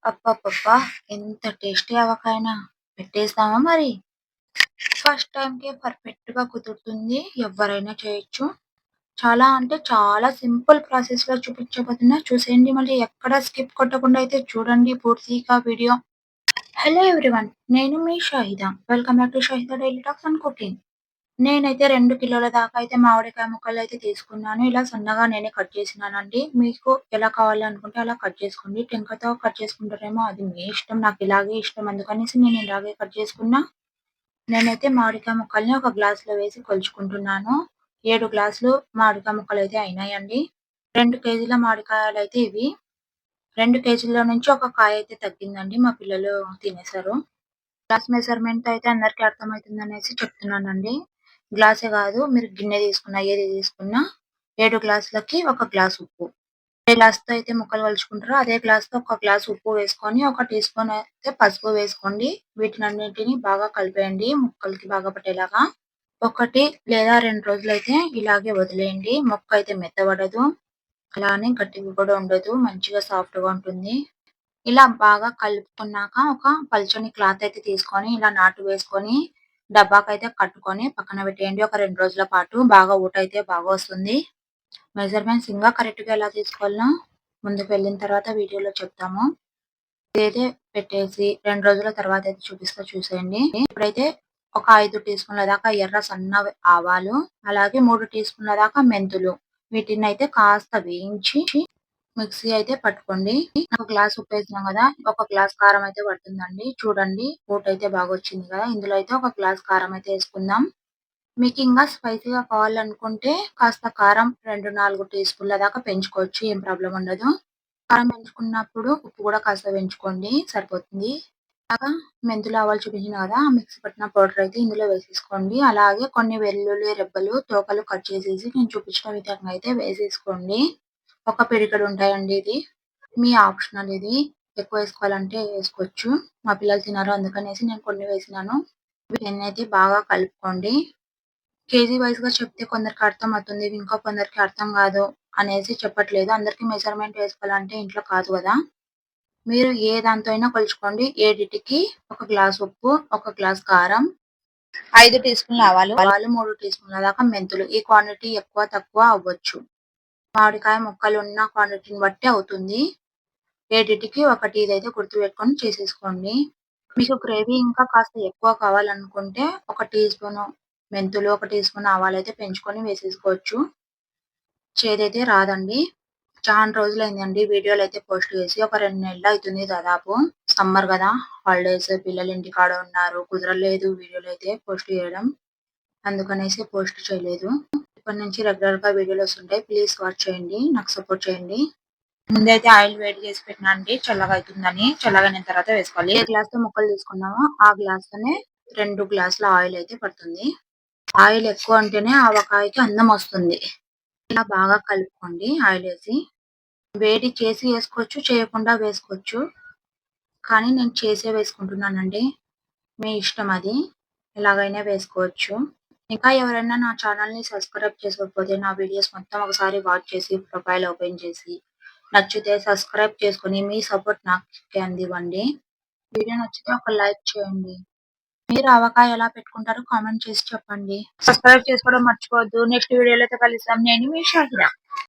అబ్బబ్బబ్బా! ఎంత టేస్టీ ఆవకాయనా! పెట్టేస్తామా మరి? ఫస్ట్ టైమ్‌కే పర్ఫెక్ట్‌గా కుదురుతుంది. ఎవ్వరైనా చేయొచ్చు. చాలా అంటే చాలా సింపుల్ ప్రాసెస్‌లో చూపించబోతున్నా. చూసేయండి మళ్ళీ ఎక్కడ స్కిప్ కొట్టకుండా అయితే చూడండి పూర్తిగా వీడియో. Hello everyone. నేను మీ Shahida. Welcome back to Shahida daily talks and cooking. నేనైతే 2 కిలోల దాకా అయితే మామిడికాయ ముక్కలైతే తీసుకున్నాను. ఇలా సన్నగా నేనే కట్ చేసినానండి. మీకు ఎలా కావాలి అనుకుంటే అలా కట్ చేసుకోండి. టెంకతో కట్ చేసుకుంటారేమో అది మీ ఇష్టం. నాకు ఇలాగే ఇష్టం అందుకనేసి నేను ఇలాగే కట్ చేసుకున్నా. నేనైతే మామిడికాయ ముక్కల్ని ఒక గ్లాస్‌లో వేసి కొలుచుకుంటున్నాను. 7 గ్లాసులు మామిడికాయ ముక్కలైతే అయినాయండి. 2 కేజీల మామిడికాయలైతే ఇవి. 2 కేజీల నుంచి ఒక కాయ అయితే తగ్గిందండి. మా పిల్లలు తినేసారు. గ్లాస్ మెజర్‌మెంట్ అయితే అందరికి అర్థమైతుందనేసి చెప్తున్నానండి. గ్లాసే కాదు మీరు గిన్నె తీసుకున్న, ఏది తీసుకున్నా 7 గ్లాసులకి ఒక గ్లాస్ ఉప్పు. ఏ గ్లాస్‌తో అయితే ముక్కలు కొలుచుకుంటారో అదే గ్లాస్‌తో ఒక గ్లాస్ ఉప్పు వేసుకొని, ఒక టీ స్పూన్ అయితే పసుపు వేసుకోండి. వీటినన్నిటిని బాగా కలిపేయండి ముక్కలకి బాగా పట్టేలాగా. 1 లేదా 2 రోజులైతే ఇలాగే వదిలేయండి. ముక్క అయితే మెత్తబడదు. అలానే గట్టిగా కూడా ఉండదు. మంచిగా సాఫ్ట్‌గా ఉంటుంది. ఇలా బాగా కలుపుకున్నాక ఒక పల్చని క్లాత్ అయితే తీసుకొని ఇలా నాటు వేసుకొని డబ్బాకైతే కట్టుకొని పక్కన పెట్టేయండి. ఒక 2 రోజుల పాటు బాగా ఊటైతే బాగా వస్తుంది. మెజర్‌మెంట్స్ ఇంకా కరెక్ట్‌గా ఎలా తీసుకోవాలనో ముందుకు వెళ్ళిన తర్వాత వీడియోలో చెప్తాము. ఇదైతే పెట్టేసి 2 రోజుల తర్వాత అయితే చూపిస్తా చూసేయండి. ఇప్పుడైతే ఒక 5 టీ స్పూన్ల దాకా ఎర్ర సన్న ఆవాలు, అలాగే 3 టీ స్పూన్ల దాకా మెంతులు వీటినైతే కాస్త వేయించి మిక్సీ అయితే పట్టుకోండి. ఒక గ్లాస్ ఉప్పేసినాం గదా! ఒక గ్లాస్ కారం అయితే పడుతుందండి. చూడండి ఊటైతే బాగొచ్చింది కదా! ఇందులో అయితే ఒక గ్లాస్ కారం అయితే ఏసుకుందాం. మీకింకా స్పైసీగా కావాలనుకుంటే కాస్త కారం 2, 4 టీ స్పూన్ల దాకా పెంచుకోవచ్చు. ఏం ప్రాబ్లమ్ ఉండదు. కారం పెంచుకున్నప్పుడు ఉప్పు కూడా కాస్త పెంచుకోండి సరిపోతుంది. అలాగా మెంతులు, ఆవాలు చూపించిన కదా! ఆ మిక్సీ పట్టిన పౌడర్ అయితే ఇందులో వేసేసుకోండి. అలాగే కొన్ని వెల్లుల్లి రెబ్బలు, తోకలు కట్ చేసేసి నేను చూపించిన విధంగా అయితే వేసేసుకోండి. ఒక పిడికెడు ఉంటాయండి ఇది. మీ ఆప్షనల్ ఇది. ఎక్కువ వేసుకోవాలంటే వేసుకోవచ్చు. మా పిల్లలు తినరు అందుకనేసి నేను కొన్ని వేసినాను. వీటన్నైతే బాగా కలుపుకోండి. కేజీ వైస్‌గా చెప్తే కొందరికి అర్థమవుతుంది. ఇంకా కొందరికి అర్థం కాదు అనేసి చెప్పట్లేదు. అందరికి మెజర్‌మెంట్ వేసుకోవాలంటే ఇంట్లో కాదు గదా! మీరు ఏ దాంతో అయినా కొలుచుకోండి. ఏడిటికి ఒక గ్లాస్ ఉప్పు, ఒక గ్లాస్ కారం, 5 టీ స్పూన్ల ఆవాలు, 3 టీ స్పూన్ల దాకా మెంతులు. ఈ క్వాంటిటీ ఎక్కువ, తక్కువ అవ్వచ్చు. మామిడికాయ ముక్కలున్న క్వాంటిటీని బట్టి అవుతుంది. ఏడిటికి ఒకటి ఇదైతే గుర్తుపెట్టుకొని చేసేసుకోండి. మీకు గ్రేవీ ఇంకా కాస్త ఎక్కువ కావాలనుకుంటే ఒక టీ స్పూను మెంతులు, ఒక టీ స్పూన్ ఆవాలైతే పెంచుకొని వేసేసుకోవచ్చు. చేదైతే రాదండి. చానా రోజులైందండి వీడియోలైతే పోస్ట్ చేసి. ఒక 2 నెలలు అయితుంది దాదాపు. సమ్మర్ గదా! హాలిడేస్ పిల్లలు ఇంటికాడ ఉన్నారు. కుదరలేదు వీడియోలైతే పోస్ట్ చేయడం. అందుకనేసి పోస్ట్ చేయలేదు. ఇప్పటి నుంచి రెగ్యులర్‌గా వీడియోలొస్తుంటాయి. ప్లీజ్ వాచ్ చేయండి. నాకు సపోర్ట్ చేయండి. ముందైతే ఆయిల్ వేడి చేసి పెట్టినా అండి చల్లగా అయితుందని. చల్లగయిన తర్వాత వేసుకోవాలి. ఏ గ్లాస్‌తో ముక్కలు తీసుకున్నామో ఆ గ్లాస్‌తోనే 2 గ్లాసుల ఆయిల్ అయితే పడుతుంది. ఆయిల్ ఎక్కువ ఉంటేనే ఆవకాయకి అందమొస్తుంది. ఇలా బాగా కలుపుకోండి ఆయిలేసి. వేడి చేసి ఏసుకోవచ్చు, చేయకుండా వేసుకోవచ్చు. కానీ నేను చేసే వేసుకుంటున్నానండి. మీ ఇష్టం అది. ఎలాగైనా వేసుకోవచ్చు. ఇంకా ఎవరైనా నా ఛానెల్‌ని సబ్స్క్రైబ్ చేసుకోకపోతే నా వీడియోస్ మొత్తం ఒకసారి వాచ్ చేసి, ప్రొఫైల్ ఓపెన్ చేసి, నచ్చితే సబ్స్క్రైబ్ చేసుకొని మీ సపోర్ట్ నాకే అందివ్వండి. వీడియో నచ్చితే ఒక లైక్ చేయండి. మీరు ఆవకాయ ఎలా పెట్టుకుంటారో కామెంట్ చేసి చెప్పండి. సబ్స్క్రైబ్ చేసుకోవడం మర్చిపోవద్దు. నెక్స్ట్ వీడియోలో అయితే కలుద్దాం. నేను మీ షాహిద.